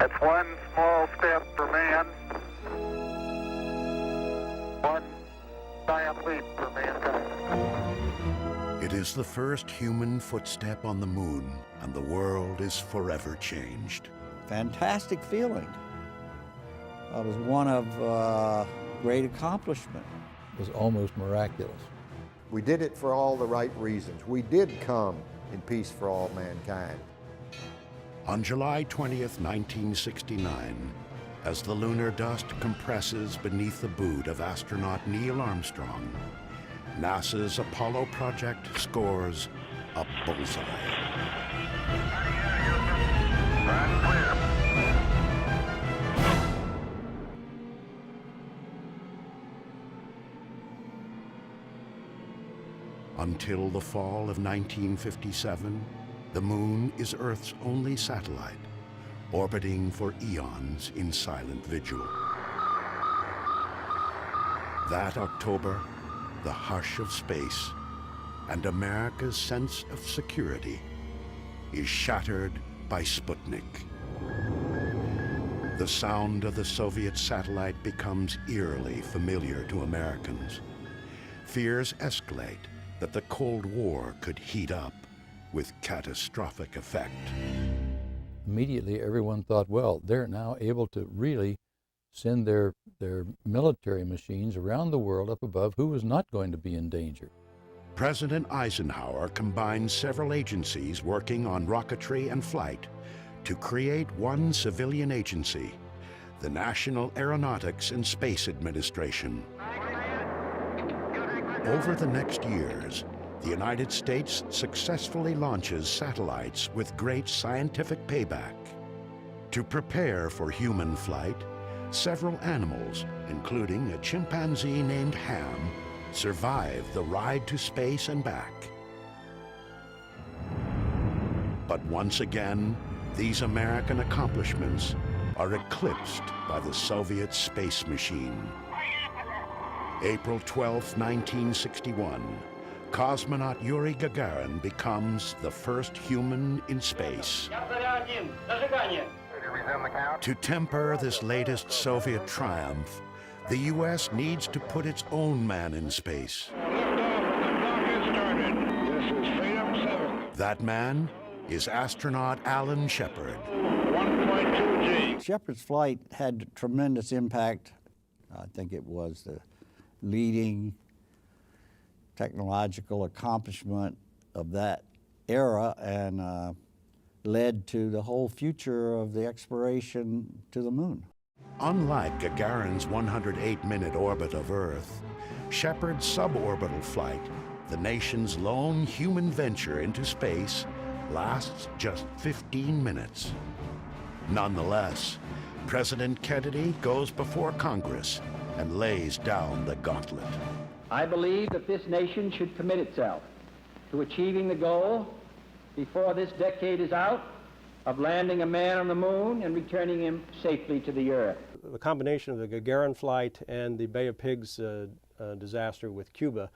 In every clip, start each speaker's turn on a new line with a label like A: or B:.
A: That's one small step for man, one giant leap for mankind.
B: It is the first human footstep on the moon, and the world is forever changed.
C: Fantastic feeling. It was one of great accomplishment.
D: It was almost miraculous.
E: We did it for all the right reasons. We did come in peace for all mankind.
B: On July 20th, 1969, as the lunar dust compresses beneath the boot of astronaut Neil Armstrong, NASA's Apollo project scores a bullseye. Until the fall of 1957, the moon is Earth's only satellite, orbiting for eons in silent vigil. That October, the hush of space and America's sense of security is shattered by Sputnik. The sound of the Soviet satellite becomes eerily familiar to Americans. Fears escalate that the Cold War could heat up with catastrophic effect.
D: Immediately, everyone thought, well, they're now able to really send their military machines around the world up above. Who was not going to be in danger?
B: President Eisenhower combined several agencies working on rocketry and flight to create one civilian agency, the National Aeronautics and Space Administration. Over the next years, the United States successfully launches satellites with great scientific payback. To prepare for human flight, several animals, including a chimpanzee named Ham, survived the ride to space and back. But once again, these American accomplishments are eclipsed by the Soviet space machine. April 12, 1961, cosmonaut Yuri Gagarin becomes the first human in space. To temper this latest Soviet triumph, the U.S. needs to put its own man in space. That man is astronaut Alan Shepard.
A: 1.2 G.
C: Shepard's flight had tremendous impact. I think it was the leading technological accomplishment of that era and led to the whole future of the exploration to the moon.
B: Unlike Gagarin's 108-minute orbit of Earth, Shepard's suborbital flight, the nation's lone human venture into space, lasts just 15 minutes. Nonetheless, President Kennedy goes before Congress and lays down the gauntlet.
F: I believe that this nation should commit itself to achieving the goal before this decade is out of landing a man on the moon and returning him safely to the Earth.
G: The combination of the Gagarin flight and the Bay of Pigs disaster with Cuba,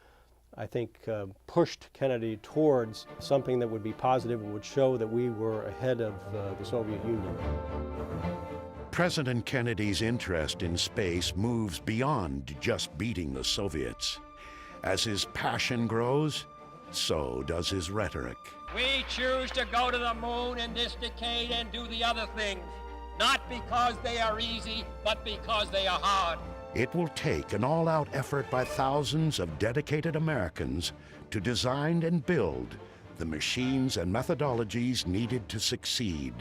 G: I think, pushed Kennedy towards something that would be positive and would show that we were ahead of the Soviet Union.
B: President Kennedy's interest in space moves beyond just beating the Soviets. As his passion grows, so does his rhetoric.
H: We choose to go to the moon in this decade and do the other things, not because they are easy, but because they are hard.
B: It will take an all-out effort by thousands of dedicated Americans to design and build the machines and methodologies needed to succeed,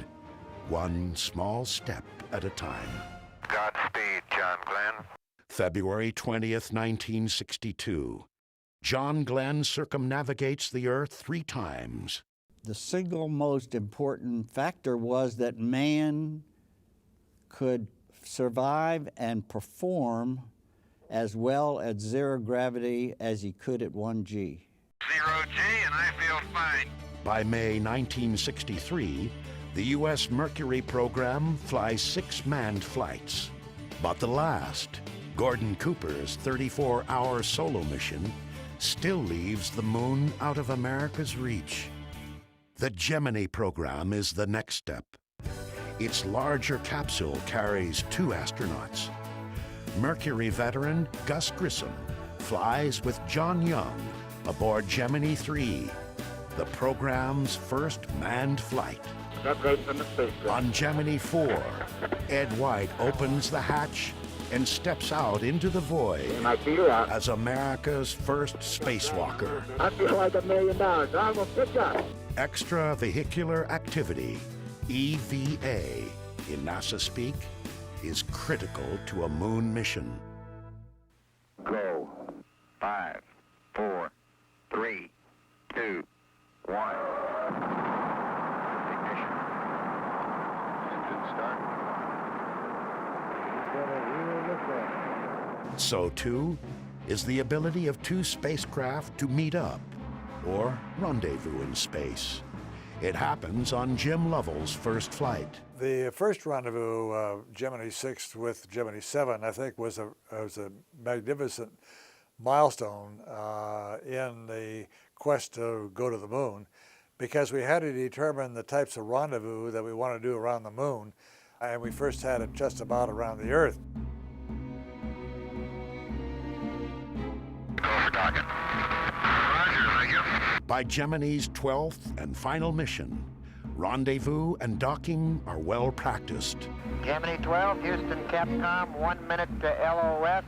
B: one small step at a time.
A: Godspeed, John Glenn.
B: February 20th, 1962. John Glenn circumnavigates the Earth 3 times.
C: The single most important factor was that man could survive and perform as well at 0 gravity as he could at 1 G.
A: 0 G and I feel fine.
B: By May 1963, the U.S. Mercury program flies 6 manned flights. But the last, Gordon Cooper's 34-hour solo mission, still leaves the moon out of America's reach. The Gemini program is the next step. Its larger capsule carries 2 astronauts. Mercury veteran Gus Grissom flies with John Young aboard Gemini 3, the program's first manned flight. On Gemini 4, Ed White opens the hatch and steps out into the void as America's first spacewalker.
A: I feel like $1 million. I'm gonna pick up.
B: Extravehicular activity, EVA, in NASA speak, is critical to a moon mission.
A: Go. 5, 4, 3, 2, 1. Ignition. Engine start.
B: So too is the ability of 2 spacecraft to meet up or rendezvous in space. It happens on Jim Lovell's first flight.
I: The first rendezvous, Gemini 6 with Gemini 7, I think was a magnificent milestone in the quest to go to the moon, because we had to determine the types of rendezvous that we want to do around the moon, and we first had it just about around the Earth.
B: By Gemini's 12th and final mission, rendezvous and docking are well practiced.
A: Gemini 12, Houston, Capcom, 1 minute to LOS.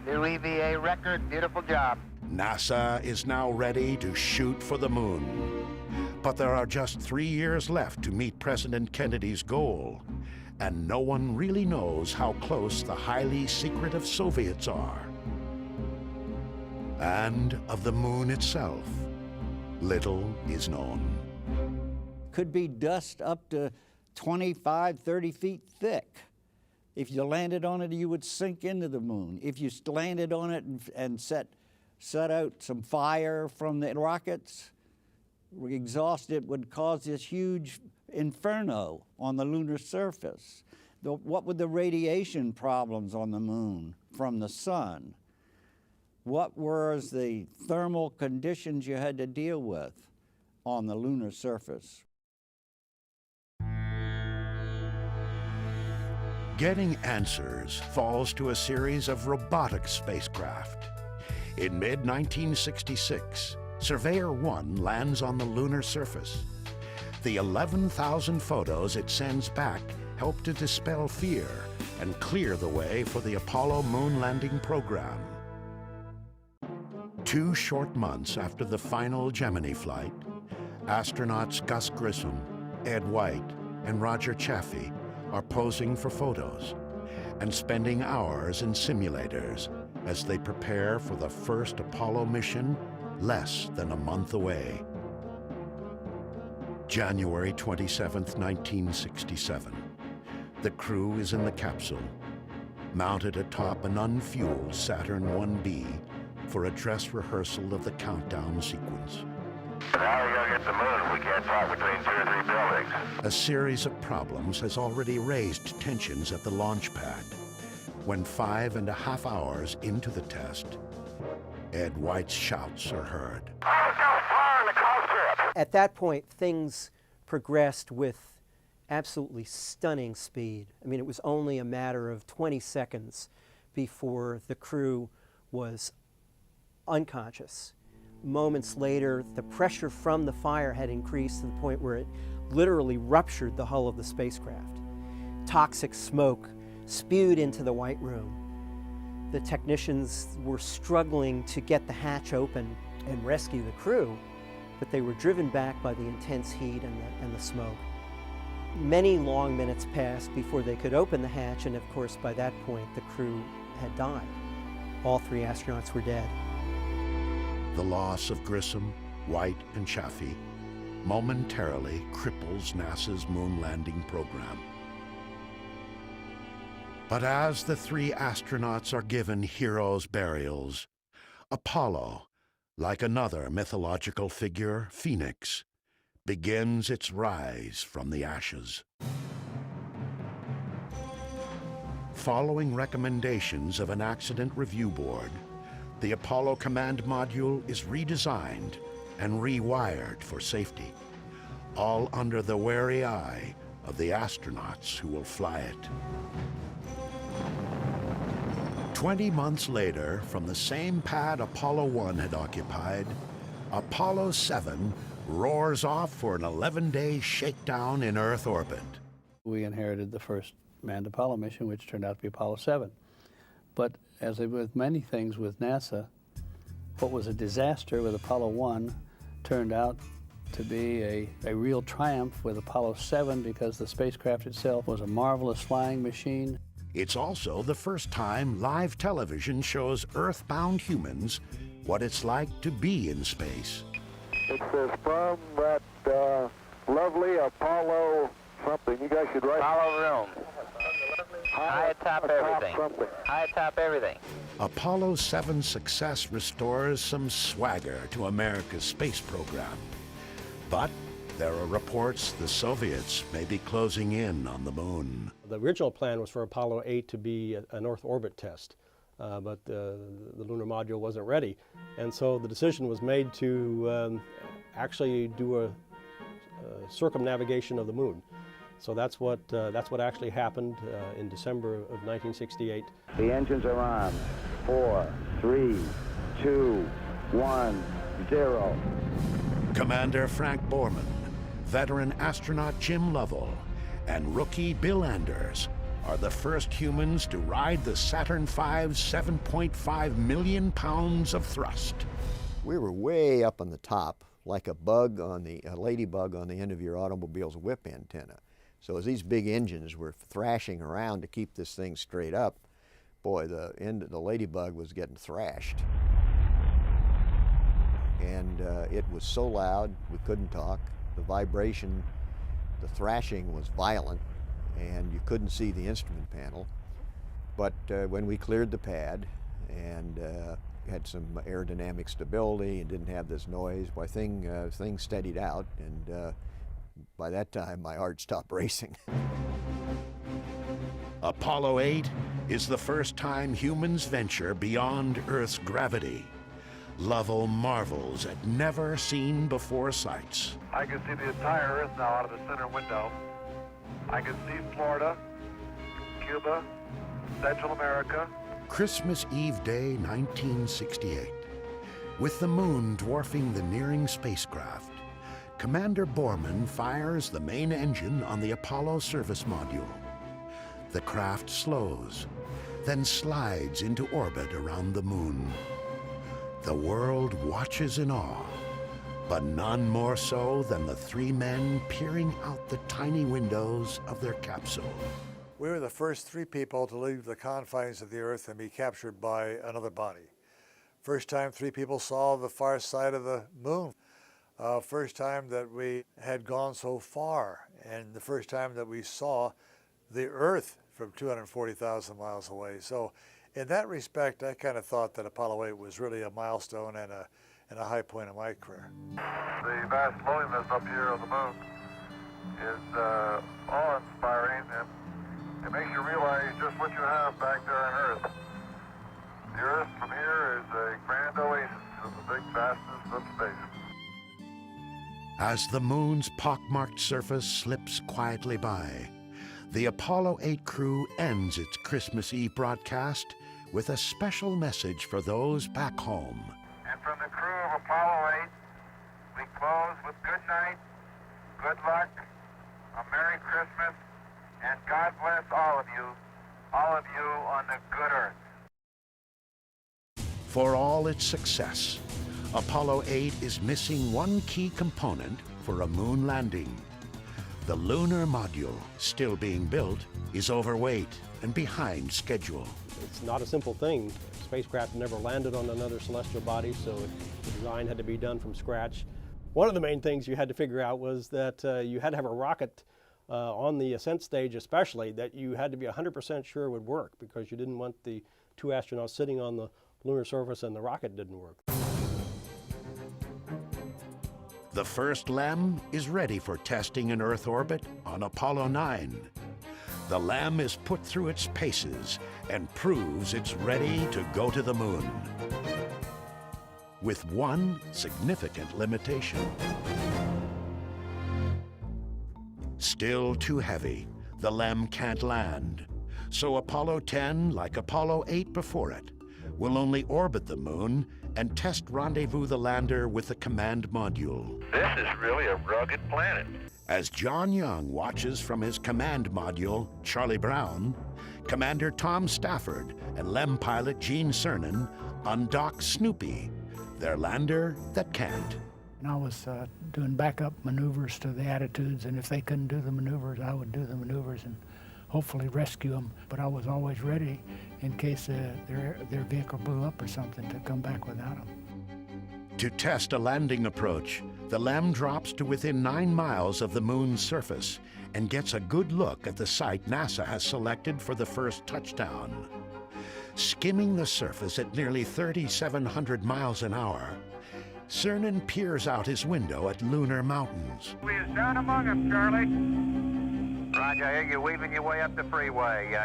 A: New EVA record, beautiful job.
B: NASA is now ready to shoot for the moon. But there are just 3 years left to meet President Kennedy's goal, and no one really knows how close the highly secretive Soviets are. And of the moon itself, little is known.
C: Could be dust up to 25, 30 feet thick. If you landed on it, you would sink into the moon. If you landed on it and set out some fire from the rockets, exhaust, it would cause this huge inferno on the lunar surface. What were the radiation problems on the moon from the sun? What were the thermal conditions you had to deal with on the lunar surface?
B: Getting answers falls to a series of robotic spacecraft. In mid-1966, Surveyor 1 lands on the lunar surface. The 11,000 photos it sends back help to dispel fear and clear the way for the Apollo moon landing program. 2 short months after the final Gemini flight, astronauts Gus Grissom, Ed White, and Roger Chaffee are posing for photos and spending hours in simulators as they prepare for the first Apollo mission less than a month away. January 27, 1967. The crew is in the capsule, mounted atop an unfueled Saturn 1B for a dress rehearsal of the countdown sequence.
A: Now we're gonna get the moon. We can't talk between 2 or 3 buildings.
B: A series of problems has already raised tensions at the launch pad. When 5.5 hours into the test, Ed White's shouts are heard.
J: At that point, things progressed with absolutely stunning speed. I mean, it was only a matter of 20 seconds before the crew was unconscious. Moments later, the pressure from the fire had increased to the point where it literally ruptured the hull of the spacecraft. Toxic smoke spewed into the White Room. The technicians were struggling to get the hatch open and rescue the crew, but they were driven back by the intense heat and the smoke. Many long minutes passed before they could open the hatch, and of course by that point the crew had died. All 3 astronauts were dead.
B: The loss of Grissom, White, and Chaffee momentarily cripples NASA's moon landing program. But as the 3 astronauts are given heroes' burials, Apollo, like another mythological figure, Phoenix, begins its rise from the ashes. Following recommendations of an accident review board, the Apollo Command Module is redesigned and rewired for safety, all under the wary eye of the astronauts who will fly it. 20 months later, from the same pad Apollo 1 had occupied, Apollo 7 roars off for an 11-day shakedown in Earth orbit.
K: We inherited the first manned Apollo mission, which turned out to be Apollo 7. But as with many things with NASA, what was a disaster with Apollo 1 turned out to be a real triumph with Apollo 7 because the spacecraft itself was a marvelous flying machine.
B: It's also the first time live television shows Earth-bound humans what it's like to be in space.
L: It says from that lovely Apollo something. You guys should write.
A: Apollo room. High atop everything. High atop everything.
B: Apollo 7's success restores some swagger to America's space program. But there are reports the Soviets may be closing in on the moon.
G: The original plan was for Apollo 8 to be an Earth orbit test, but the lunar module wasn't ready. And so the decision was made to actually do a circumnavigation of the moon. So that's what actually happened in December of 1968.
L: The engines are on. 4, 3, 2, 1, 0.
B: Commander Frank Borman, veteran astronaut Jim Lovell, and rookie Bill Anders are the first humans to ride the Saturn V's 7.5 million pounds of thrust.
E: We were way up on the top, like a ladybug on the end of your automobile's whip antenna. So as these big engines were thrashing around to keep this thing straight up, boy, the ladybug was getting thrashed. And it was so loud, we couldn't talk. The vibration, the thrashing was violent, and you couldn't see the instrument panel. But when we cleared the pad and had some aerodynamic stability and didn't have this noise, why things steadied out, and by that time my heart stopped racing.
B: Apollo 8 is the first time humans venture beyond Earth's gravity. Lovell marvels at never-seen-before sights.
L: I can see the entire Earth now out of the center window. I can see Florida, Cuba, Central America.
B: Christmas Eve Day, 1968. With the moon dwarfing the nearing spacecraft, Commander Borman fires the main engine on the Apollo service module. The craft slows, then slides into orbit around the moon. The world watches in awe, but none more so than the three men peering out the tiny windows of their capsule.
I: We were the first three people to leave the confines of the Earth and be captured by another body. First time three people saw the far side of the moon. First time that we had gone so far, and the first time that we saw the Earth from 240,000 miles away. So in that respect, I kind of thought that Apollo 8 was really a milestone and a high point of my career.
L: The vast loneliness up here on the moon is awe-inspiring, and it makes you realize just what you have back there on Earth. The Earth from here is a grand oasis in the big vastness of space.
B: As the moon's pockmarked surface slips quietly by, the Apollo 8 crew ends its Christmas Eve broadcast with a special message for those back home.
L: And from the crew of Apollo 8, we close with good night, good luck, a Merry Christmas, and God bless all of you on the good Earth.
B: For all its success, Apollo 8 is missing one key component for a moon landing. The lunar module, still being built, is overweight and behind schedule.
G: It's not a simple thing. Spacecraft never landed on another celestial body, so the design had to be done from scratch. One of the main things you had to figure out was that you had to have a rocket on the ascent stage especially that you had to be 100% sure would work, because you didn't want the two astronauts sitting on the lunar surface and the rocket didn't work.
B: The first LEM is ready for testing in Earth orbit on Apollo 9. The LEM is put through its paces and proves it's ready to go to the moon. With one significant limitation. Still too heavy, the LEM can't land. So Apollo 10, like Apollo 8 before it, will only orbit the moon and test rendezvous the lander with the command module.
L: This is really a rugged planet.
B: As John Young watches from his command module, Charlie Brown, Commander Tom Stafford and LEM pilot Gene Cernan undock Snoopy, their lander that can't.
M: And I was doing backup maneuvers to the attitudes, and if they couldn't do the maneuvers, I would do the maneuvers and hopefully rescue them. But I was always ready in case their vehicle blew up or something to come back without them.
B: To test a landing approach, the LEM drops to within 9 miles of the moon's surface and gets a good look at the site NASA has selected for the first touchdown. Skimming the surface at nearly 3,700 miles an hour, Cernan peers out his window at lunar mountains.
A: We is down among them, Charlie. Roger, I hear you weaving your way up the freeway.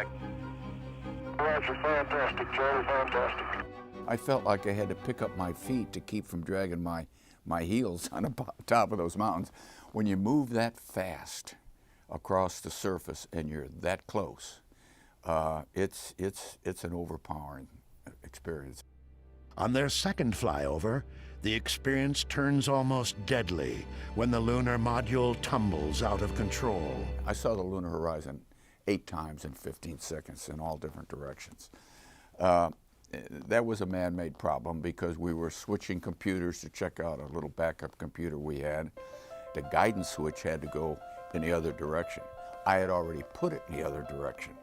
L: Roger, fantastic, Charlie, fantastic.
N: I felt like I had to pick up my feet to keep from dragging my heels on the top of those mountains. When you move that fast across the surface and you're that close, it's an overpowering experience.
B: On their second flyover, the experience turns almost deadly when the lunar module tumbles out of control.
N: I saw the lunar horizon 8 times in 15 seconds in all different directions. That was a man-made problem because we were switching computers to check out a little backup computer we had. The guidance switch had to go in the other direction. I had already put it in the other direction.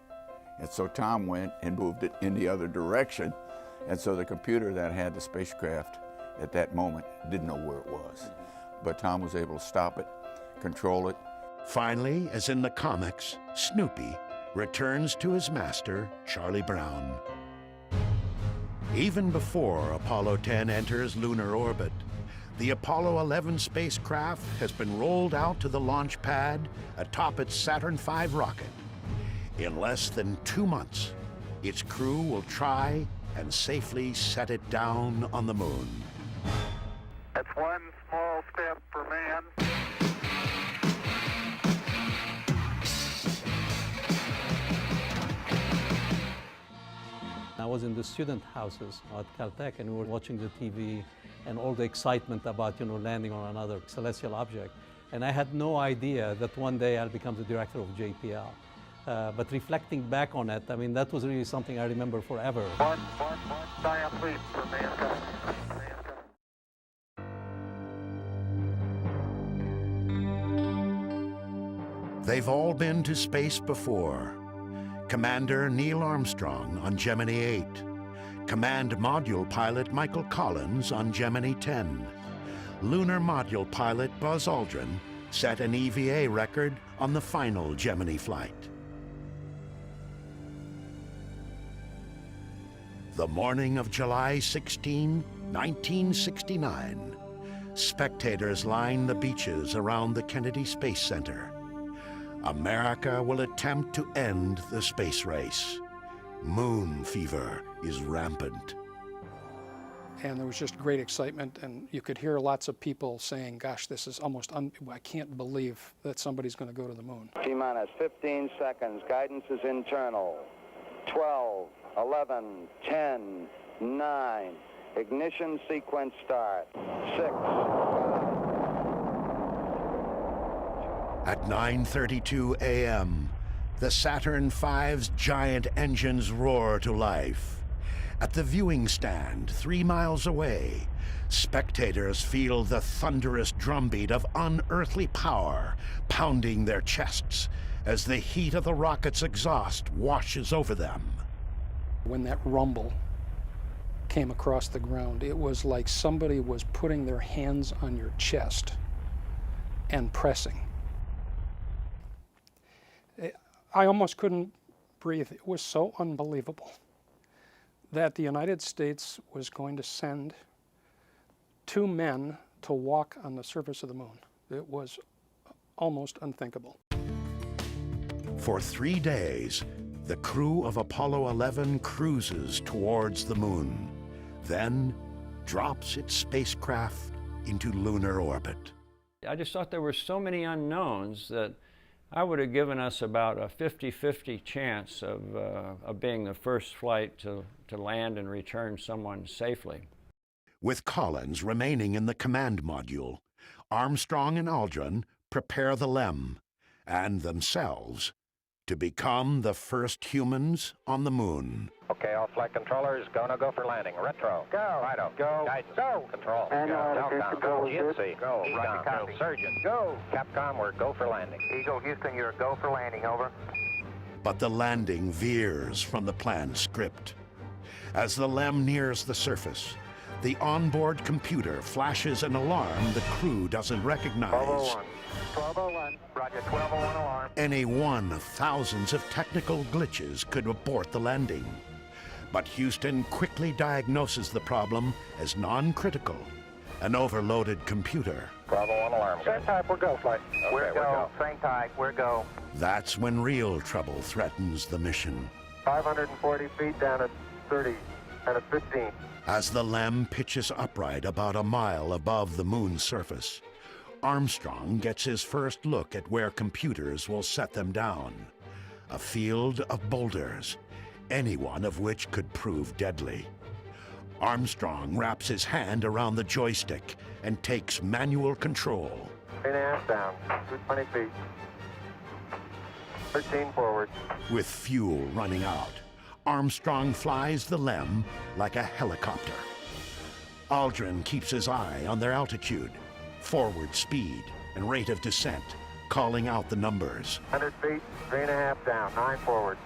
N: And so Tom went and moved it in the other direction. And so the computer that had the spacecraft at that moment didn't know where it was. But Tom was able to stop it, control it.
B: Finally, as in the comics, Snoopy returns to his master, Charlie Brown. Even before Apollo 10 enters lunar orbit, the Apollo 11 spacecraft has been rolled out to the launch pad atop its Saturn V rocket. In less than 2 months, its crew will try and safely set it down on the moon.
L: That's one small step for man.
O: I was in the student houses at Caltech, and we were watching the TV and all the excitement about, landing on another celestial object. And I had no idea that one day I'll become the director of JPL. But reflecting back on it, I mean, that was really something I remember forever.
L: One giant leap for mankind.
B: They've all been to space before. Commander Neil Armstrong on Gemini 8, Command Module Pilot Michael Collins on Gemini 10. Lunar Module Pilot Buzz Aldrin set an EVA record on the final Gemini flight. The morning of July 16, 1969, spectators line the beaches around the Kennedy Space Center. America will attempt to end the space race. Moon fever is rampant.
P: And there was just great excitement, and you could hear lots of people saying, gosh, this is almost, I can't believe that somebody's going to go to the moon.
Q: T-minus 15 seconds. Guidance is internal. 12, 11, 10, 9. Ignition sequence start. 6, 5.
B: At 9:32 a.m., the Saturn V's giant engines roar to life. At the viewing stand 3 miles away, spectators feel the thunderous drumbeat of unearthly power pounding their chests as the heat of the rocket's exhaust washes over them.
P: When that rumble came across the ground, it was like somebody was putting their hands on your chest and pressing. I almost couldn't breathe. It was so unbelievable that the United States was going to send 2 men to walk on the surface of the moon. It was almost unthinkable.
B: For 3 days, the crew of Apollo 11 cruises towards the moon, then drops its spacecraft into lunar orbit.
R: I just thought there were so many unknowns that I would have given us about a 50-50 chance of being the first flight to land and return someone safely.
B: With Collins remaining in the command module, Armstrong and Aldrin prepare the LEM and themselves to become the first humans on the moon.
A: Okay, all flight controllers, go for landing. Retro. Go. Fido. Go. Guidance. Go. Control. Go. Telcom. Go. GNC. Go. Ecom. Go. Surgeon. Go. Capcom, we're go for landing. Eagle, Houston, you're go for landing. Over.
B: But the landing veers from the planned script. As the LEM nears the surface, the onboard computer flashes an alarm the crew doesn't recognize.
A: 1201. 1201. Roger, 1201 alarm.
B: Any one of thousands of technical glitches could abort the landing. But Houston quickly diagnoses the problem as non-critical, an overloaded computer.
A: 1201 alarm. Same type, we're go flight. Okay, we're go. Same type, we're go.
B: That's when real trouble threatens the mission.
L: 540 feet down at 30 and at 15.
B: As the LEM pitches upright about a mile above the moon's surface, Armstrong gets his first look at where computers will set them down. A field of boulders, any one of which could prove deadly. Armstrong wraps his hand around the joystick and takes manual control.
L: 3.5 down, 220 feet. 13 forward.
B: With fuel running out, Armstrong flies the LEM like a helicopter. Aldrin keeps his eye on their altitude, forward speed, and rate of descent, calling out the numbers.
L: 100 feet, 3.5 down, 9 forward.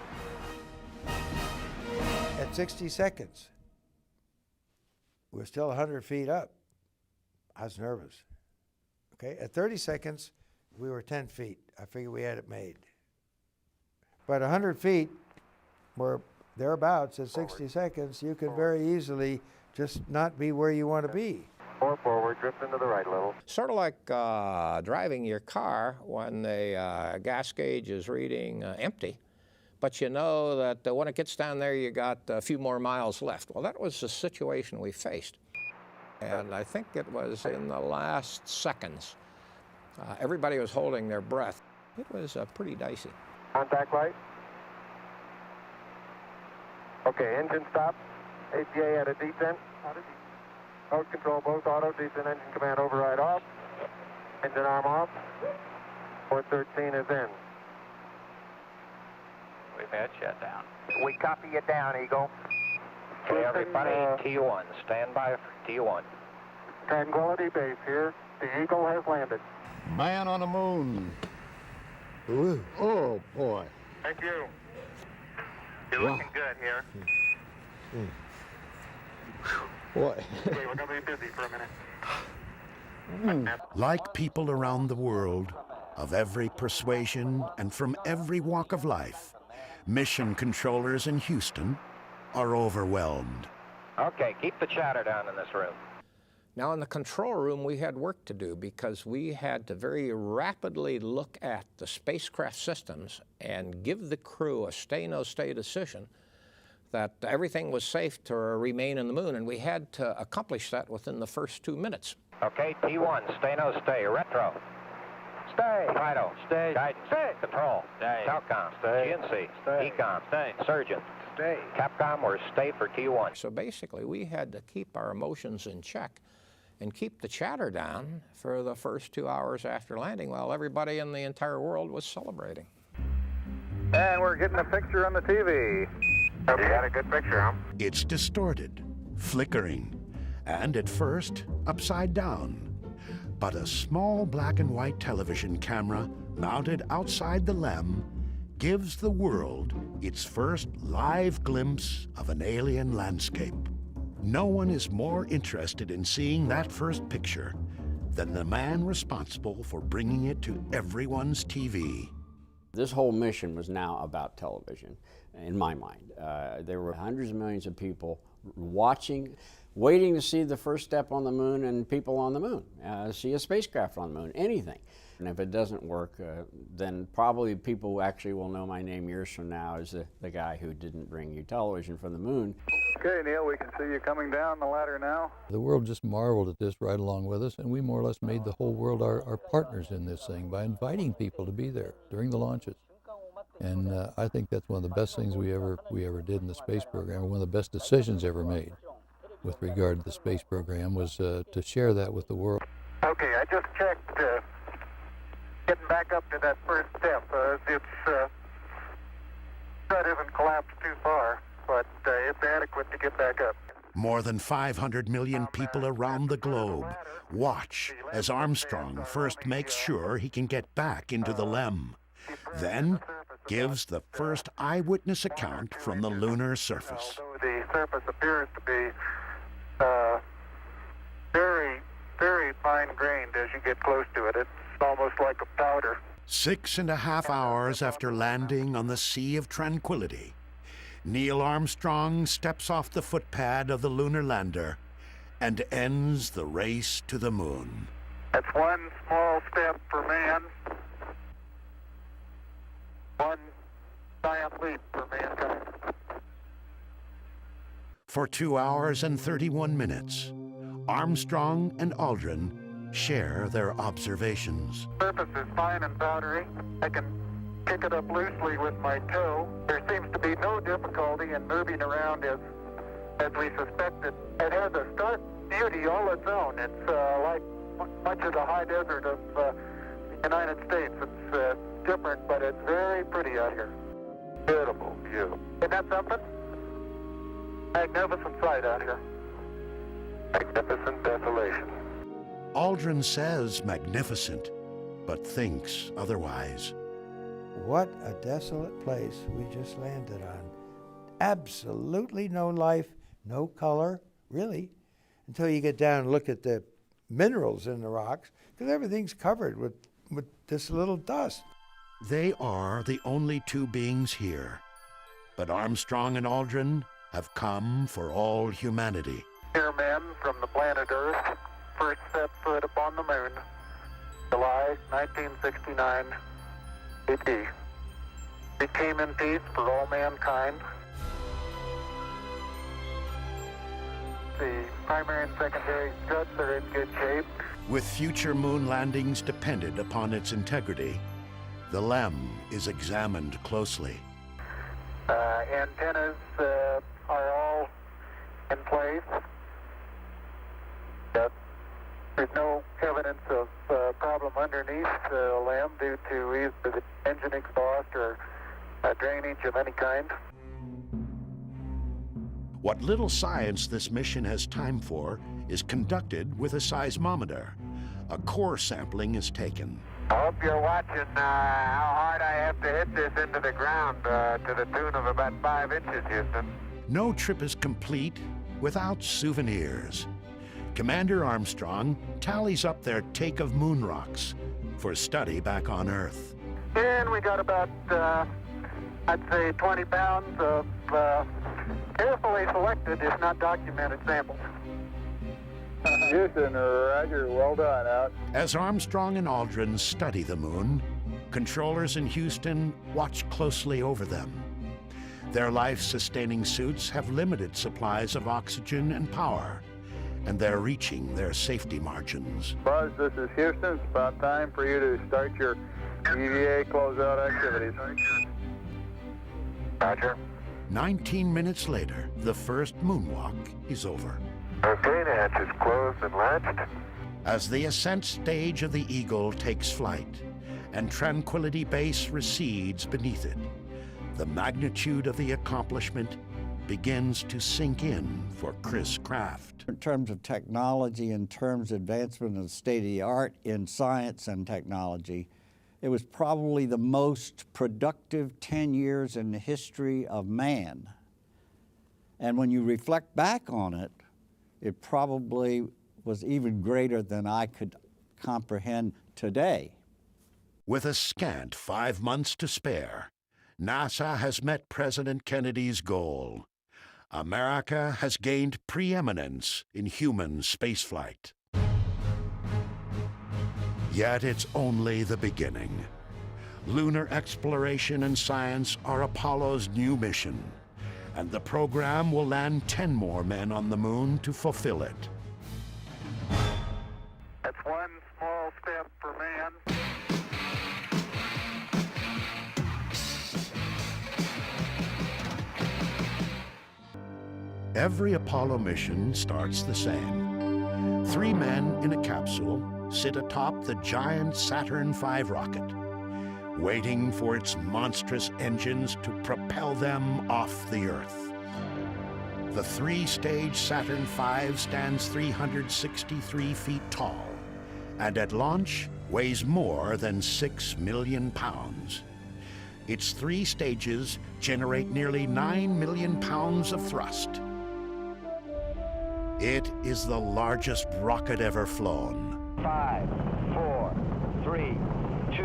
S: At 60 seconds, we're still 100 feet up. I was nervous. Okay, at 30 seconds, we were 10 feet. I figured we had it made. But 100 feet, we're thereabouts at 60 seconds, you could very easily just not be where you want to be.
L: 4 forward, drift into the right level.
T: Sort of like driving your car when the gas gauge is reading empty, but you know that when it gets down there, you got a few more miles left. Well, that was the situation we faced. And I think it was in the last seconds. Everybody was holding their breath. It was pretty dicey.
L: Contact light. Okay, engine stop. APA at a descent. Mode control, both auto, descent engine command override off. Engine arm off. 413 is in.
A: We've had shutdown. We copy you down, Eagle. Okay, everybody, T1. Stand by for T1.
L: Tranquility Base here. The Eagle has landed.
U: Man on the moon. Ooh. Oh, boy.
L: Thank you.
A: You're looking good here.
U: Boy.
L: Okay, we're going to be busy for a minute.
B: Like people around the world, of every persuasion and from every walk of life, mission controllers in Houston are overwhelmed.
A: Okay, keep the chatter down in this room.
T: Now, in the control room, we had work to do because we had to very rapidly look at the spacecraft systems and give the crew a stay-no-stay decision that everything was safe to remain in the moon, and we had to accomplish that within the first 2 minutes.
A: Okay, T1, stay-no-stay, retro. Stay. Fido. Stay. Guidance. Stay. Control. Stay. Telcom. Stay. GNC. Stay. Ecom. Stay. Surgeon. Stay. Capcom, we're stay for T1.
T: So basically, we had to keep our emotions in check and keep the chatter down for the first 2 hours after landing while everybody in the entire world was celebrating.
L: And we're getting a picture on the TV. You got a good picture, huh?
B: It's distorted, flickering, and at first, upside down. But a small black and white television camera mounted outside the LEM gives the world its first live glimpse of an alien landscape. No one is more interested in seeing that first picture than the man responsible for bringing it to everyone's TV.
V: This whole mission was now about television, in my mind. There were hundreds of millions of people watching, waiting to see the first step on the moon and people on the moon, see a spacecraft on the moon, anything. And if it doesn't work, then probably people actually will know my name years from now as the guy who didn't bring you television from the moon.
L: Okay, Neil, we can see you coming down the ladder now.
D: The world just marveled at this right along with us, and we more or less made the whole world our partners in this thing by inviting people to be there during the launches. And I think that's one of the best things we ever did in the space program. One of the best decisions ever made with regard to the space program was to share that with the world.
L: Okay, I just checked getting back up to that first step. That isn't collapsed too far, but it's adequate to get back up.
B: More than 500 million people around the globe watch as Armstrong first makes sure he can get back into the LEM, then gives the first eyewitness account from the lunar surface.
L: The surface appears to be very, very fine-grained as you get close to it. It's almost like a powder.
B: 6.5 hours after landing on the Sea of Tranquility, Neil Armstrong steps off the footpad of the lunar lander and ends the race to the moon.
L: That's one small step for man, one giant leap for mankind.
B: For 2 hours and 31 minutes, Armstrong and Aldrin share their observations.
L: The surface is fine and powdery. I can pick it up loosely with my toe. There seems to be no difficulty in moving around as we suspected. It has a stark beauty all its own. It's like much of the high desert of the United States. It's different, but it's very pretty out here. Beautiful view. Isn't that something? Magnificent sight out here. Magnificent desolation.
B: Aldrin says magnificent, but thinks otherwise.
S: What a desolate place we just landed on. Absolutely no life, no color, really, until you get down and look at the minerals in the rocks, because everything's covered with this little dust.
B: They are the only two beings here, but Armstrong and Aldrin have come for all humanity.
L: Here men from the planet Earth first set foot upon the moon, July 1969 AD. We came in peace for all mankind. The primary and secondary struts are in good shape.
B: With future moon landings dependent upon its integrity, the LEM is examined closely.
L: Antennas are all in place. There's no evidence of problem underneath the LEM due to either the engine exhaust or drainage of any kind.
B: What little science this mission has time for is conducted with a seismometer. A core sampling is taken.
L: I hope you're watching how hard I have to hit this into the ground to the tune of about 5 inches, Houston.
B: No trip is complete without souvenirs. Commander Armstrong tallies up their take of moon rocks for study back on Earth.
L: And we got about, I'd say 20 pounds of carefully selected, if not documented, samples.
F: Houston, roger, well done, out.
B: As Armstrong and Aldrin study the moon, controllers in Houston watch closely over them. Their life-sustaining suits have limited supplies of oxygen and power, and they're reaching their safety margins.
F: Buzz, this is Houston. It's about time for you to start your EVA closeout activities.
L: Roger.
B: 19 minutes later, the first moonwalk is over.
L: Okay, the hatch is closed and latched.
B: As the ascent stage of the Eagle takes flight and Tranquility Base recedes beneath it, the magnitude of the accomplishment begins to sink in for Chris Kraft.
C: In terms of technology, in terms of advancement of the state of the art in science and technology, it was probably the most productive 10 years in the history of man. And when you reflect back on it, it probably was even greater than I could comprehend today.
B: With a scant 5 months to spare, NASA has met President Kennedy's goal. America has gained preeminence in human spaceflight. Yet it's only the beginning. Lunar exploration and science are Apollo's new mission, and the program will land 10 more men on the moon to fulfill it.
L: That's one small step for man.
B: Every Apollo mission starts the same. 3 men in a capsule sit atop the giant Saturn V rocket, waiting for its monstrous engines to propel them off the Earth. The 3-stage Saturn V stands 363 feet tall, and at launch weighs more than 6 million pounds. Its 3 stages generate nearly 9 million pounds of thrust. It is the largest rocket ever flown.
Q: 5, 4, 3, 2,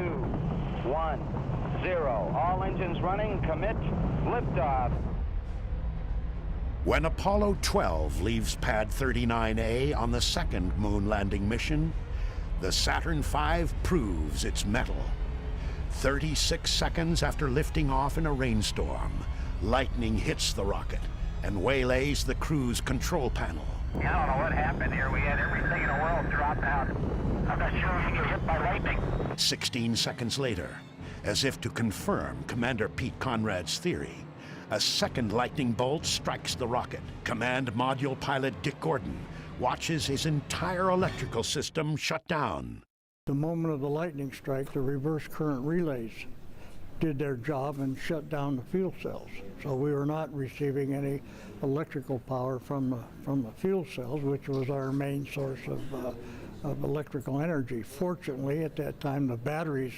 Q: 1, 0. All engines running. Commit. Liftoff.
B: When Apollo 12 leaves Pad 39A on the second moon landing mission, the Saturn V proves its mettle. 36 seconds after lifting off in a rainstorm, lightning hits the rocket and waylays the crew's control panel.
A: I don't know what happened here. We had everything in the world drop out. I'm not sure if you get hit by lightning.
B: 16 seconds later, as if to confirm Commander Pete Conrad's theory, a second lightning bolt strikes the rocket. Command Module pilot Dick Gordon watches his entire electrical system shut down.
H: The moment of the lightning strike, the reverse current relays did their job and shut down the fuel cells. So we were not receiving any electrical power from the fuel cells, which was our main source of electrical energy. Fortunately, at that time, the batteries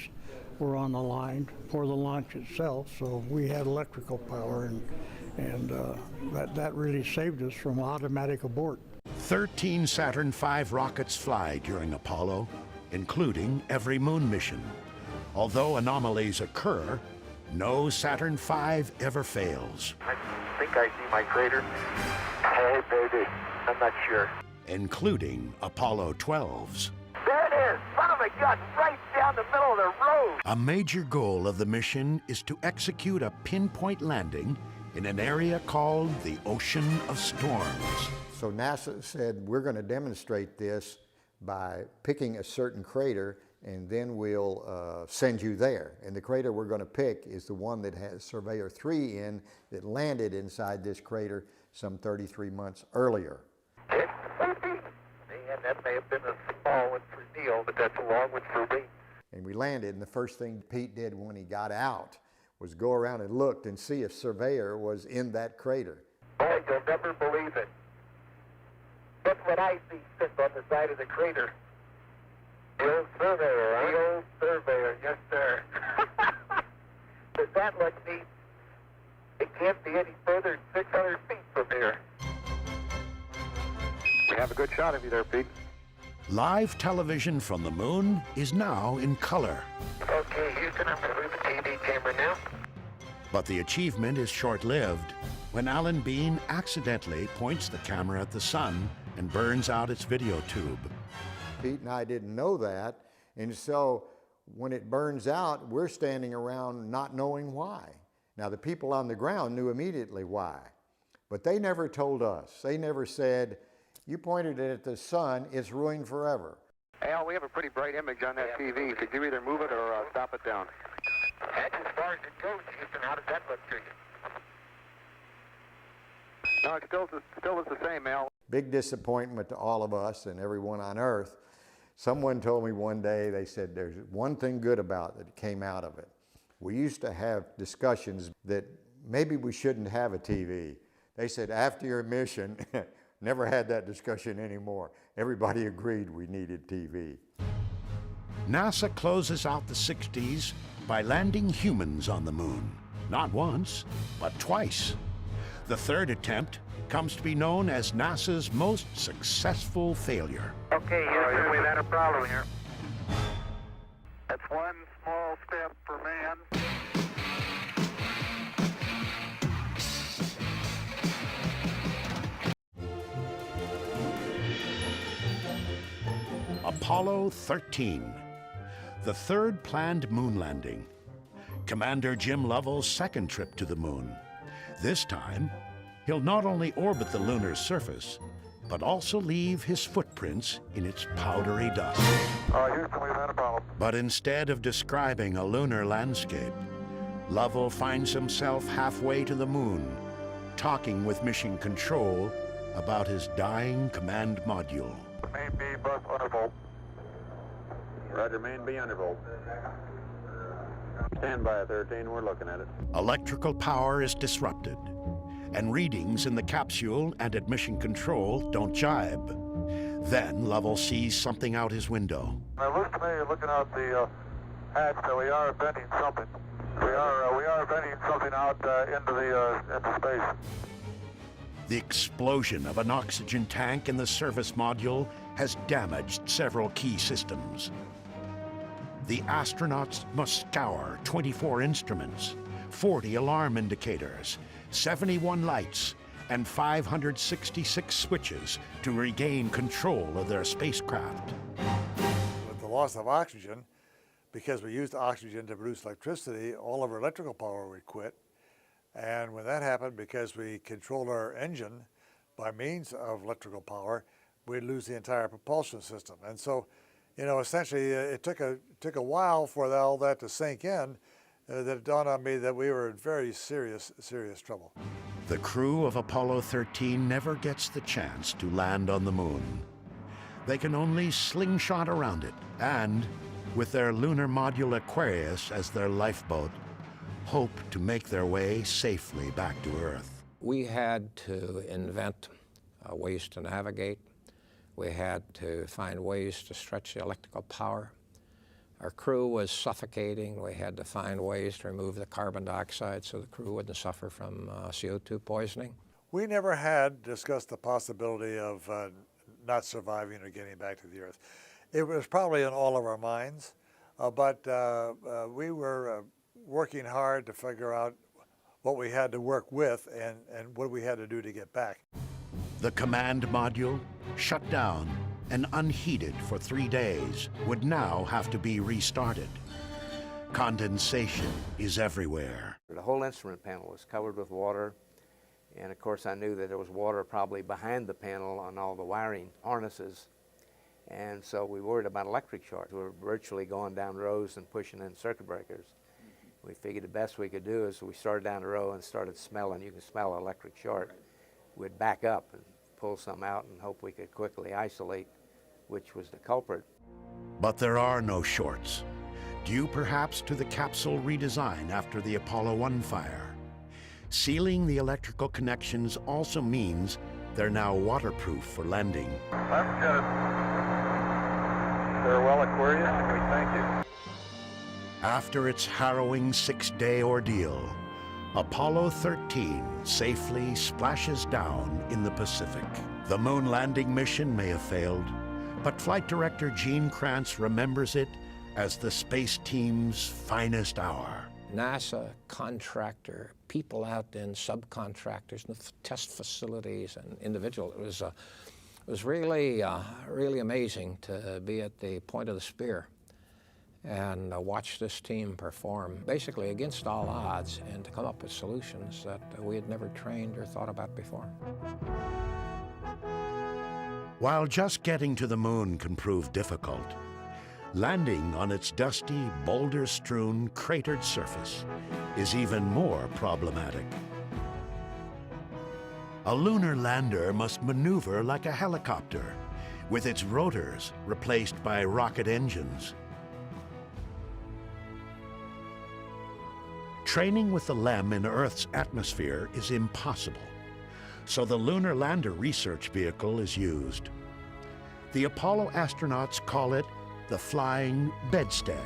H: were on the line for the launch itself, so we had electrical power, and that really saved us from automatic abort.
B: 13 Saturn V rockets fly during Apollo, including every moon mission. Although anomalies occur, no Saturn V ever fails.
A: I think I see my crater. Hey, baby. I'm not sure.
B: Including Apollo 12's.
A: There it is! Son of a gun! Right down the middle of the road!
B: A major goal of the mission is to execute a pinpoint landing in an area called the Ocean of Storms.
E: So NASA said, we're going to demonstrate this by picking a certain crater, and then we'll send you there. And the crater we're going to pick is the one that has Surveyor 3 in, that landed inside this crater some 33 months earlier.
A: Man, that may have been a small one for Neil, but that's a long one for me.
E: And we landed, and the first thing Pete did when he got out was go around and looked and see if Surveyor was in that crater.
A: Boy, you'll never believe it. That's what I see sitting on the side of the crater. The old Surveyor, huh? The old Surveyor, yes, sir. Does that look neat? It can't be any further than 600 feet from here.
F: We have a good shot of you there, Pete.
B: Live television from the moon is now in color.
A: Okay, Houston, I'm going to move the TV camera now.
B: But the achievement is short-lived when Alan Bean accidentally points the camera at the sun and burns out its video tube.
E: Pete and I didn't know that, and so when it burns out, we're standing around not knowing why. Now, the people on the ground knew immediately why, but they never told us. They never said, you pointed it at the sun, it's ruined forever.
F: Al, we have a pretty bright image on that TV. Could you either move it or stop it down?
A: That's as far as it goes, Houston. How does that look to you?
F: No, it still is the same, Al.
E: Big disappointment to all of us and everyone on Earth. Someone told me one day, they said, there's one thing good about it that came out of it. We used to have discussions that maybe we shouldn't have a TV. They said, after your mission, never had that discussion anymore. Everybody agreed we needed TV.
B: NASA closes out the 60s by landing humans on the moon. Not once, but twice. The third attempt comes to be known as NASA's most successful failure.
A: Okay, Houston, we've had a problem here.
L: That's one small step for man.
B: Apollo 13, the third planned moon landing. Commander Jim Lovell's second trip to the moon. This time, He'll not only orbit the lunar surface, but also leave his footprints in its powdery dust.
L: Houston, we've had a problem.
B: But instead of describing a lunar landscape, Lovell finds himself halfway to the moon, talking with Mission Control about his dying command module.
L: Main B bus undervolt. Roger, main B undervolt. Stand by 13, we're looking at it.
B: Electrical power is disrupted, and readings in the capsule and at Mission Control don't jibe. Then Lovell sees something out his window.
L: It looks to me, looking out the hatch, that we are venting something. We are venting something out into space.
B: The explosion of an oxygen tank in the service module has damaged several key systems. The astronauts must scour 24 instruments, 40 alarm indicators, 71 lights, and 566 switches to regain control of their spacecraft.
I: With the loss of oxygen, because we used oxygen to produce electricity, all of our electrical power would quit. And when that happened, because we controlled our engine by means of electrical power, we'd lose the entire propulsion system. And so, you know, essentially, it took a while for all that to sink in. That it dawned on me that we were in very serious trouble.
B: The crew of Apollo 13 never gets the chance to land on the moon. They can only slingshot around it and, with their lunar module Aquarius as their lifeboat, hope to make their way safely back to Earth.
T: We had to invent ways to navigate. We had to find ways to stretch the electrical power. Our crew was suffocating. We had to find ways to remove the carbon dioxide so the crew wouldn't suffer from CO2 poisoning.
I: We never had discussed the possibility of not surviving or getting back to the Earth. It was probably in all of our minds, but we were working hard to figure out what we had to work with and what we had to do to get back.
B: The command module, shut down and unheated for 3 days, would now have to be restarted. Condensation is everywhere.
J: The whole instrument panel was covered with water, and of course I knew that there was water probably behind the panel on all the wiring harnesses, and so we worried about electric shorts. We were virtually going down rows and pushing in circuit breakers. We figured the best we could do is we started down the row and started smelling. You can smell electric short. We'd back up and pull some out and hope we could quickly isolate which was the culprit.
B: But there are no shorts, due perhaps to the capsule redesign after the Apollo 1 fire. Sealing the electrical connections also means they're now waterproof for landing.
L: Let's get it. Farewell, Aquarius, and we thank you.
B: After its harrowing 6-day ordeal, Apollo 13 safely splashes down in the Pacific. The moon landing mission may have failed, but Flight Director Gene Kranz remembers it as the space team's finest hour.
T: NASA contractor, people out in subcontractors, in the test facilities and individual. It was really, really amazing to be at the point of the spear and watch this team perform basically against all odds and to come up with solutions that we had never trained or thought about before.
B: While just getting to the moon can prove difficult, landing on its dusty, boulder-strewn, cratered surface is even more problematic. A lunar lander must maneuver like a helicopter, with its rotors replaced by rocket engines. Training with the LEM in Earth's atmosphere is impossible, so the Lunar Lander Research Vehicle is used. The Apollo astronauts call it the flying bedstead.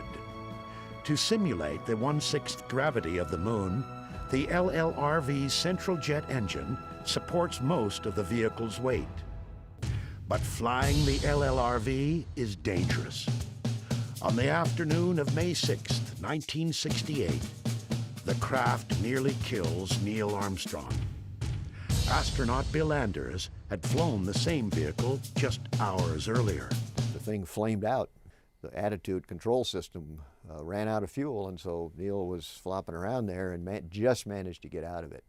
B: To simulate the 1/6 gravity of the moon, the LLRV's central jet engine supports most of the vehicle's weight. But flying the LLRV is dangerous. On the afternoon of May 6, 1968, the craft nearly kills Neil Armstrong. Astronaut Bill Anders had flown the same vehicle just hours earlier.
E: The thing flamed out. The attitude control system ran out of fuel, and so Neil was flopping around there and just managed to get out of it.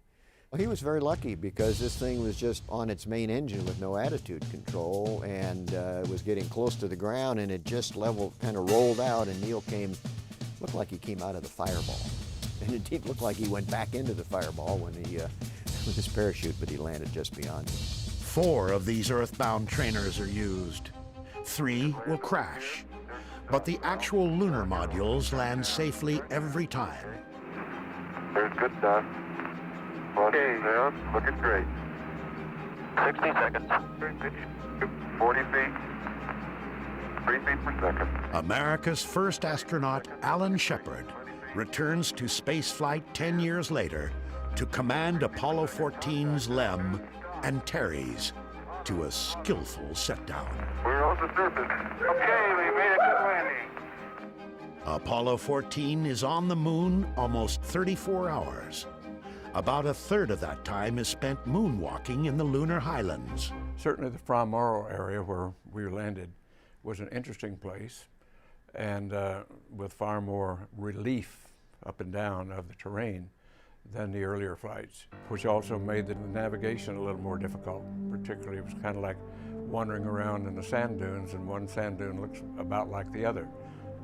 E: Well, he was very lucky because this thing was just on its main engine with no attitude control, and it was getting close to the ground, and it just kind of rolled out, and Neil looked like he came out of the fireball. And it did look like he went back into the fireball when with his parachute, but he landed just beyond it.
B: 4 of these earthbound trainers are used. 3 will crash, but the actual lunar modules land safely every time.
L: There's good stuff. Okay, now, looking great. 60 seconds. 40 feet. 3 feet per second.
B: America's first astronaut, Alan Shepard, returns to spaceflight 10 years later to command Apollo 14's LEM and Terry's to a skillful set-down.
L: We're on the surface. Okay, we made a good landing.
B: Apollo 14 is on the moon almost 34 hours. About a third of that time is spent moonwalking in the lunar highlands.
G: Certainly the Fra Mauro area where we landed was an interesting place, and with far more relief up and down of the terrain than the earlier flights, which also made the navigation a little more difficult. Particularly, it was kind of like wandering around in the sand dunes, and one sand dune looks about like the other.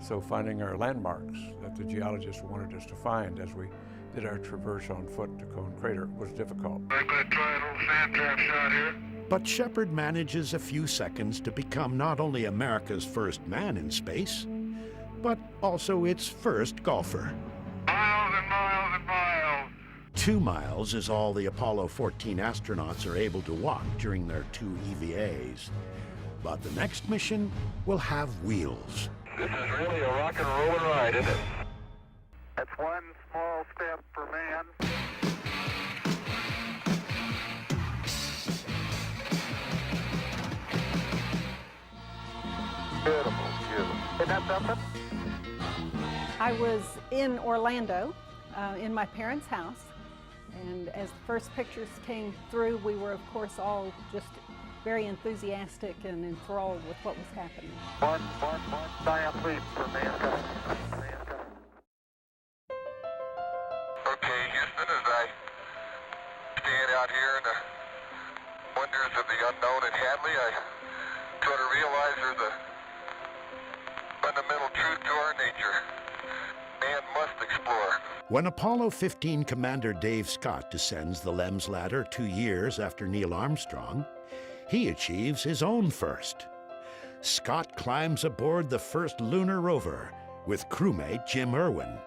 G: So finding our landmarks that the geologists wanted us to find as we did our traverse on foot to Cone Crater was difficult.
L: I'm going to try an old sand trap shot here.
B: But Shepard manages a few seconds to become not only America's first man in space, but also its first golfer.
L: Miles and miles and miles.
B: 2 miles is all the Apollo 14 astronauts are able to walk during their 2 EVAs. But the next mission will have wheels.
L: This is really a rock and roll ride, isn't it? That's one small step for man. Beautiful, beautiful. Isn't that something?
K: I was in Orlando, in my parents' house, and as the first pictures came through, we were, of course, all just very enthusiastic and enthralled with what was happening.
L: One giant leap for mankind. Okay, Houston, as I stand out here in the wonders of the unknown in Hadley, I sort of realize there's a fundamental truth to our nature. Man must explore.
B: When Apollo 15 Commander Dave Scott descends the LEM's ladder 2 years after Neil Armstrong, he achieves his own first. Scott climbs aboard the first lunar rover with crewmate Jim Irwin,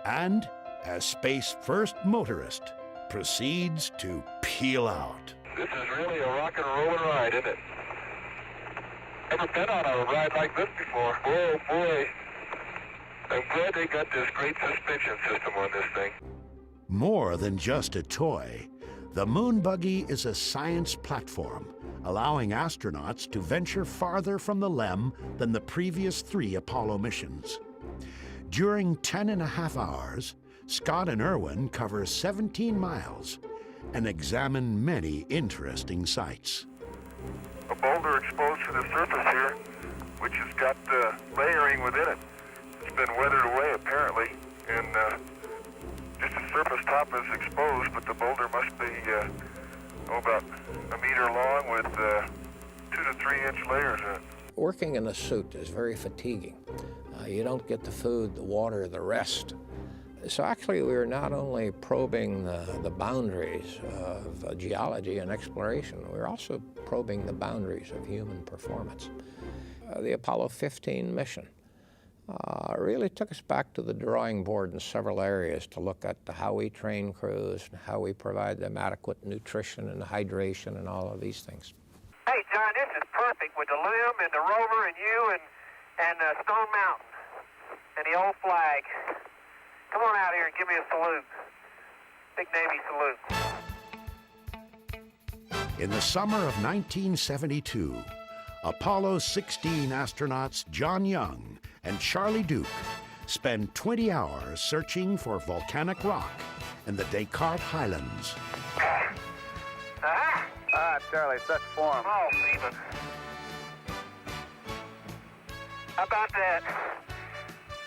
B: and, as space's first motorist, proceeds to peel out.
L: This is really a rock and roll ride, isn't it? Never been on a ride like this before. Oh boy. I'm glad they got this great suspension system on this thing.
B: More than just a toy, the moon buggy is a science platform, allowing astronauts to venture farther from the LEM than the previous 3 Apollo missions. During 10.5 hours, Scott and Irwin cover 17 miles and examine many interesting sights.
L: A boulder exposed to the surface here, which has got layering within it. It's been weathered away, apparently, and just the surface top is exposed, but the boulder must be about a meter long with 2 to 3 inch layers in it.
T: Working in a suit is very fatiguing. You don't get the food, the water, the rest. So actually we were not only probing the boundaries of geology and exploration, we were also probing the boundaries of human performance. The Apollo 15 mission really took us back to the drawing board in several areas to look at how we train crews, and how we provide them adequate nutrition and hydration and all of these things.
Q: Hey, John, this is perfect with the LEM and the rover and you and Stone Mountain and the old flag. Come on out here and give me a salute. Big Navy salute.
B: In the summer of 1972, Apollo 16 astronauts John Young and Charlie Duke spend 20 hours searching for volcanic rock in the Descartes Highlands.
F: Ah, Charlie, such form.
Q: Oh, Stephen. How about that?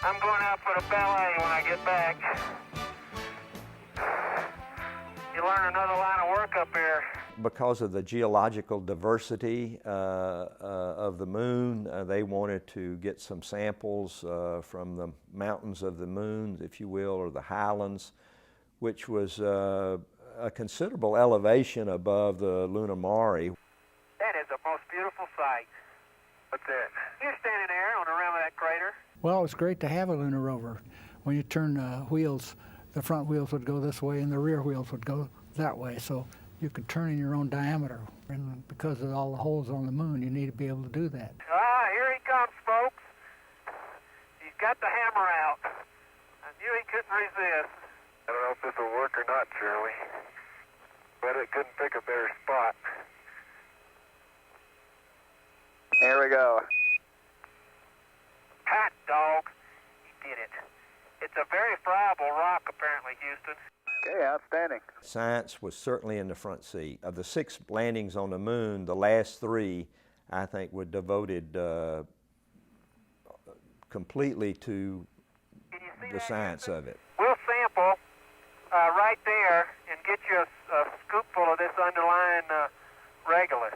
Q: I'm going out for the ballet when I get back. You learn another life.
E: because of the geological diversity of the moon, they wanted to get some samples from the mountains of the moon, if you will, or the highlands, which was a considerable elevation above the lunar mare.
Q: That is the most beautiful sight. What's that? You're standing there on the rim of that crater.
H: Well, it's great to have a lunar rover. When you turn wheels, the front wheels would go this way and the rear wheels would go that way. So you could turn in your own diameter. And because of all the holes on the moon, you need to be able to do that.
Q: Ah, here he comes, folks. He's got the hammer out. I knew he couldn't resist.
L: I don't know if this will work or not, Shirley, but it couldn't pick a better spot.
Q: Here we go. Hot dog. He did it. It's a very friable rock, apparently, Houston.
F: Okay, outstanding.
E: Science was certainly in the front seat. Of the 6 landings on the moon, the last 3, I think, were devoted completely to the science of it.
Q: We'll sample right there and get you a scoopful of this underlying regolith.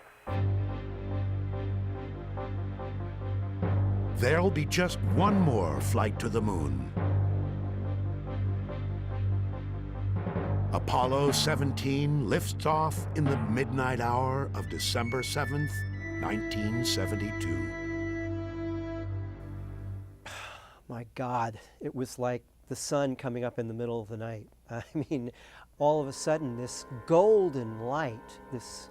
B: There'll be just one more flight to the moon. Apollo 17 lifts off in the midnight hour of December 7th, 1972.
M: My God, it was like the sun coming up in the middle of the night. I mean, all of a sudden, this golden light, this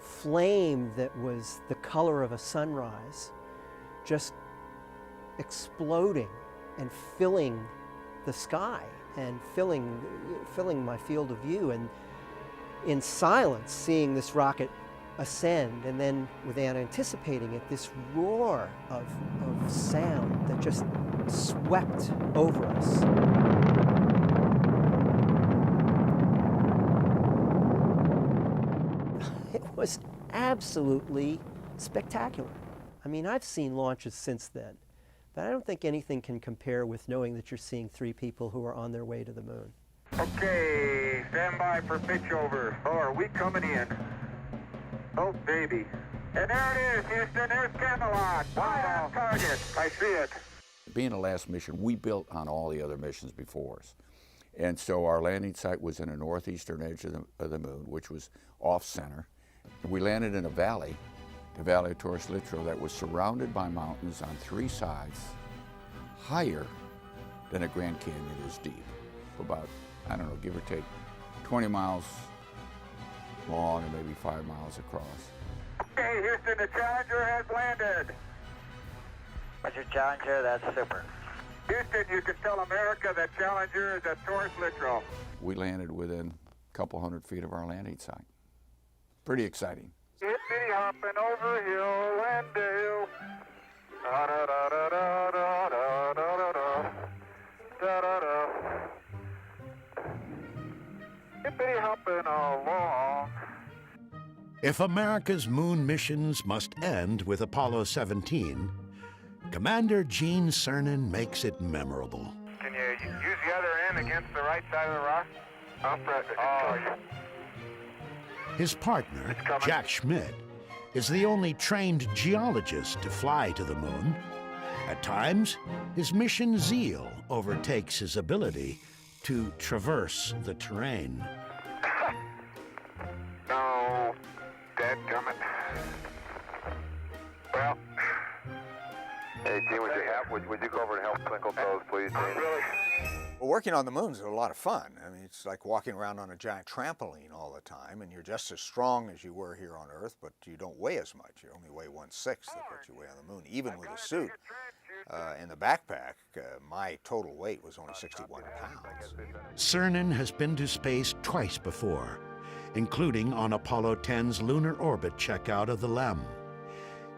M: flame that was the color of a sunrise, just exploding and filling the sky and filling my field of view, and in silence seeing this rocket ascend, and then without anticipating it, this roar of sound that just swept over us. It was absolutely spectacular. I mean, I've seen launches since then, but I don't think anything can compare with knowing that you're seeing 3 people who are on their way to the moon.
L: Okay, stand by for pitch over. Oh, are we coming in? Oh, baby. And there it is, Houston. There's Camelot. Right on target. I see it.
N: Being the last mission, we built on all the other missions before us. And so our landing site was in the northeastern edge of the moon, which was off-center. We landed in a valley, the Valley of Torres Litro, that was surrounded by mountains on 3 sides, higher than a Grand Canyon is deep. About, I don't know, give or take 20 miles long and maybe 5 miles across.
L: Okay, Houston, the Challenger has landed.
A: Roger, Challenger, that's super.
L: Houston, you can tell America that Challenger is at Torres Litro.
N: We landed within a couple hundred feet of our landing site. Pretty exciting.
L: Hippity hopping over hill and dale. Da da da da da da da da da da da da. Hippity hopping along.
B: If America's moon missions must end with Apollo 17, Commander Gene Cernan makes it memorable.
L: Can you use the other end against the right side of the rock? Oh, yeah.
B: His partner, Jack Schmidt, is the only trained geologist to fly to the moon. At times, his mission zeal overtakes his ability to traverse the terrain.
L: No, dadgummit. Well, hey, Gene, would you go over and help twinkle toes, please, Gene?
W: Well, working on the moon is a lot of fun. I mean, it's like walking around on a giant trampoline all the time, and you're just as strong as you were here on Earth, but you don't weigh as much. You only weigh 1/6 of what you weigh on the moon, even with a suit. And the backpack, my total weight was only 61 pounds.
B: Cernan has been to space twice before, including on Apollo 10's lunar orbit checkout of the LEM.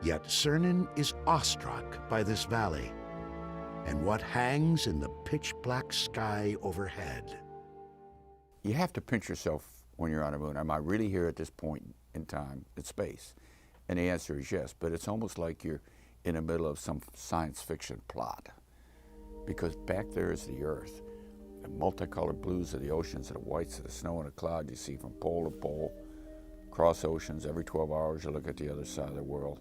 B: Yet Cernan is awestruck by this valley and what hangs in the pitch-black sky overhead.
N: You have to pinch yourself when you're on the moon. Am I really here at this point in time in space? And the answer is yes, but it's almost like you're in the middle of some science fiction plot, because back there is the Earth, the multicolored blues of the oceans and the whites of the snow and the cloud you see from pole to pole, cross oceans. Every 12 hours you look at the other side of the world.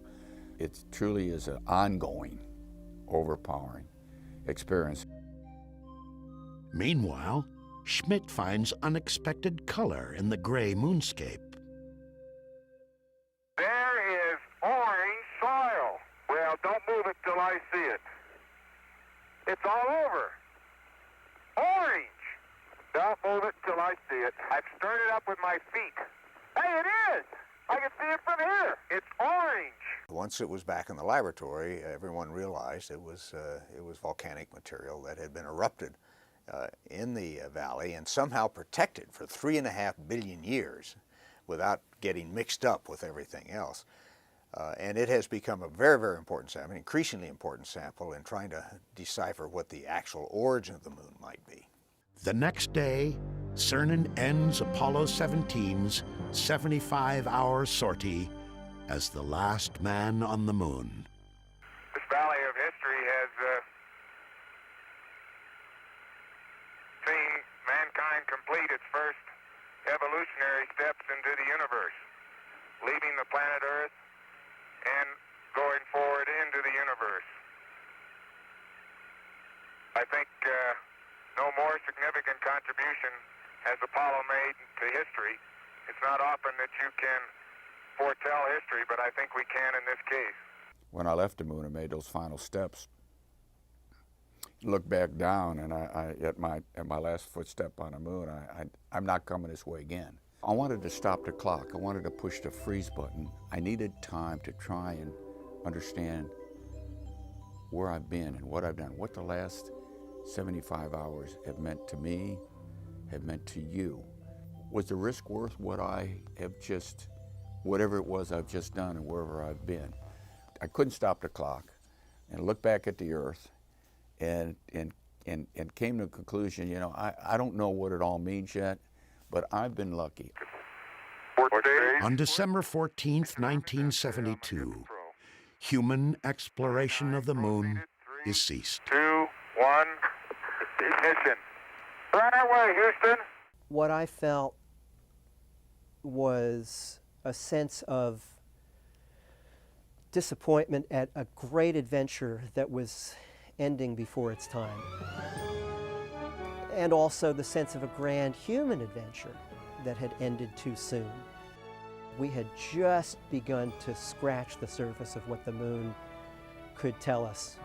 N: It truly is an ongoing, overpowering experience.
B: Meanwhile, Schmidt finds unexpected color in the gray moonscape.
L: There is orange soil. Well, don't move it till I see it. It's all over. Orange. Don't move it till I see it. I've stirred it up with my feet. Hey, it is! I can see it from here. It's orange.
W: Once it was back in the laboratory, everyone realized it was volcanic material that had been erupted in the valley and somehow protected for 3.5 billion years without getting mixed up with everything else. And it has become a very, very important sample, an increasingly important sample in trying to decipher what the actual origin of the moon might be.
B: The next day, Cernan ends Apollo 17's 75-hour sortie as the last man on the moon.
L: This valley of history has seen mankind complete its first evolutionary steps into the universe, leaving the planet Earth and going forward into the universe. I think no more significant contribution has Apollo made to history. It's not often that you can foretell history, but I think we can in this case.
N: When I left the moon and made those final steps, looked back down, and at my last footstep on the moon, I'm not coming this way again. I wanted to stop the clock. I wanted to push the freeze button. I needed time to try and understand where I've been and what I've done, what the last 75 hours have meant to me, have meant to you. Was the risk worth what I have just, whatever it was I've just done and wherever I've been? I couldn't stop the clock and look back at the Earth and came to the conclusion, you know, I don't know what it all means yet, but I've been lucky.
B: On December 14th, 1972, human exploration of the moon is ceased.
L: 2, 1, ignition. Right away, Houston.
M: What I felt was a sense of disappointment at a great adventure that was ending before its time. And also the sense of a grand human adventure that had ended too soon. We had just begun to scratch the surface of what the moon could tell us.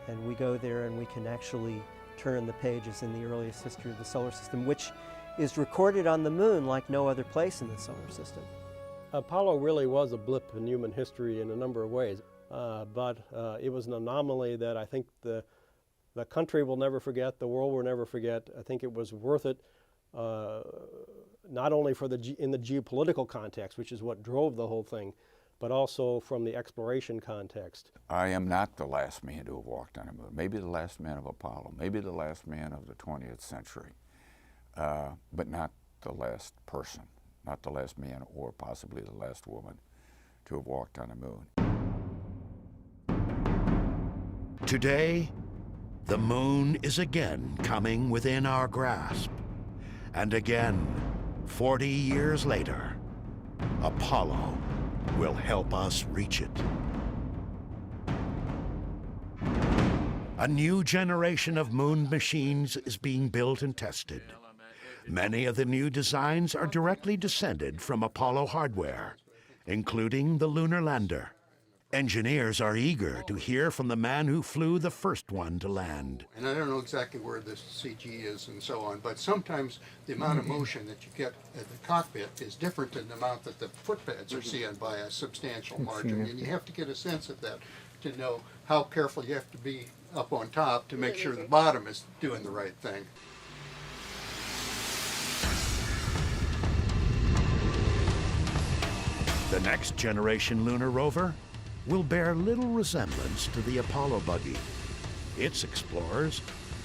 M: And we go there and we can actually turn the pages in the earliest history of the solar system, which is recorded on the moon like no other place in the solar system.
O: Apollo really was a blip in human history in a number of ways, but it was an anomaly that I think the country will never forget, the world will never forget. I think it was worth it, not only for in the geopolitical context, which is what drove the whole thing, but also from the exploration context.
N: I am not the last man to have walked on the moon. Maybe the last man of Apollo, maybe the last man of the 20th century, but not the last person, not the last man or possibly the last woman to have walked on the moon.
B: Today, the moon is again coming within our grasp. And again, 40 years later, Apollo will help us reach it. A new generation of moon machines is being built and tested. Many of the new designs are directly descended from Apollo hardware, including the lunar lander. Engineers are eager to hear from the man who flew the first one to land.
P: And I don't know exactly where this CG is and so on, but sometimes the amount of motion that you get at the cockpit is different than the amount that the footpads are seeing by a substantial margin. And you have to get a sense of that to know how careful you have to be up on top to make sure the bottom is doing the right thing.
B: The next generation lunar rover will bear little resemblance to the Apollo buggy. Its explorers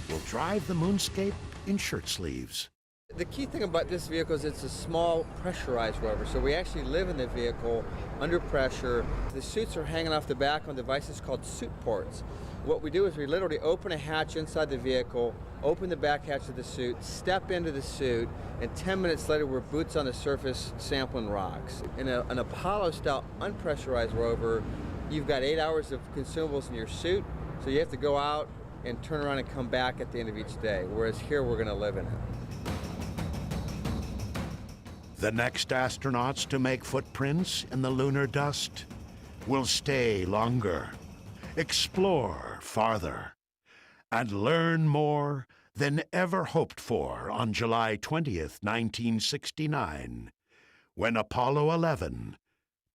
B: will drive the moonscape in shirt sleeves.
R: The key thing about this vehicle is it's a small pressurized rover, so we actually live in the vehicle under pressure. The suits are hanging off the back on devices called suit ports. What we do is we literally open a hatch inside the vehicle, open the back hatch of the suit, step into the suit, and 10 minutes later we're boots on the surface sampling rocks. In an Apollo-style unpressurized rover, you've got 8 hours of consumables in your suit, so you have to go out and turn around and come back at the end of each day, whereas here we're going to live in it.
B: The next astronauts to make footprints in the lunar dust will stay longer, explore farther, and learn more than ever hoped for on July 20th, 1969, when Apollo 11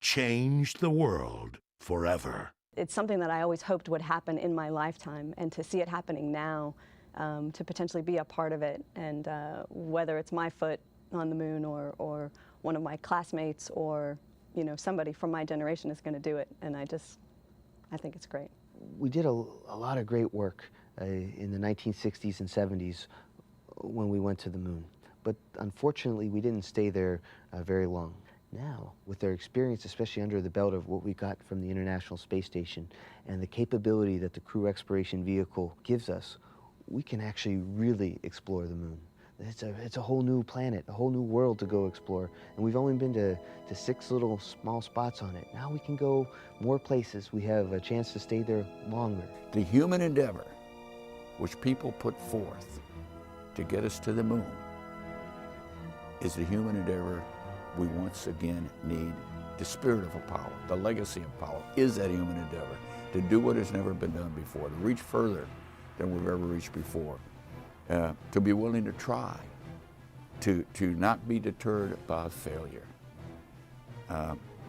B: changed the world forever.
D: It's something that I always hoped would happen in my lifetime, and to see it happening now, to potentially be a part of it, and whether it's my foot on the moon or one of my classmates or somebody from my generation is going to do it, and I think it's great.
U: We did a lot of great work in the 1960s and 70s when we went to the moon, but unfortunately we didn't stay there very long. Now, with their experience, especially under the belt of what we got from the International Space Station and the capability that the Crew Exploration Vehicle gives us, we can actually really explore the moon. It's a whole new planet, a whole new world to go explore, and we've only been to 6 little small spots on it. Now we can go more places. We have a chance to stay there longer.
N: The human endeavor which people put forth to get us to the moon is the human endeavor we once again need. The spirit of Apollo, the legacy of Apollo, is that human endeavor to do what has never been done before, to reach further than we've ever reached before, to be willing to try, to not be deterred by failure.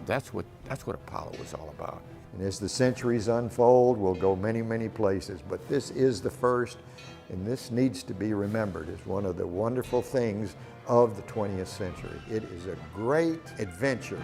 N: That's what Apollo was all about.
E: And as the centuries unfold, we'll go many, many places, but this is the first, and this needs to be remembered as one of the wonderful things of the 20th century. It is a great adventure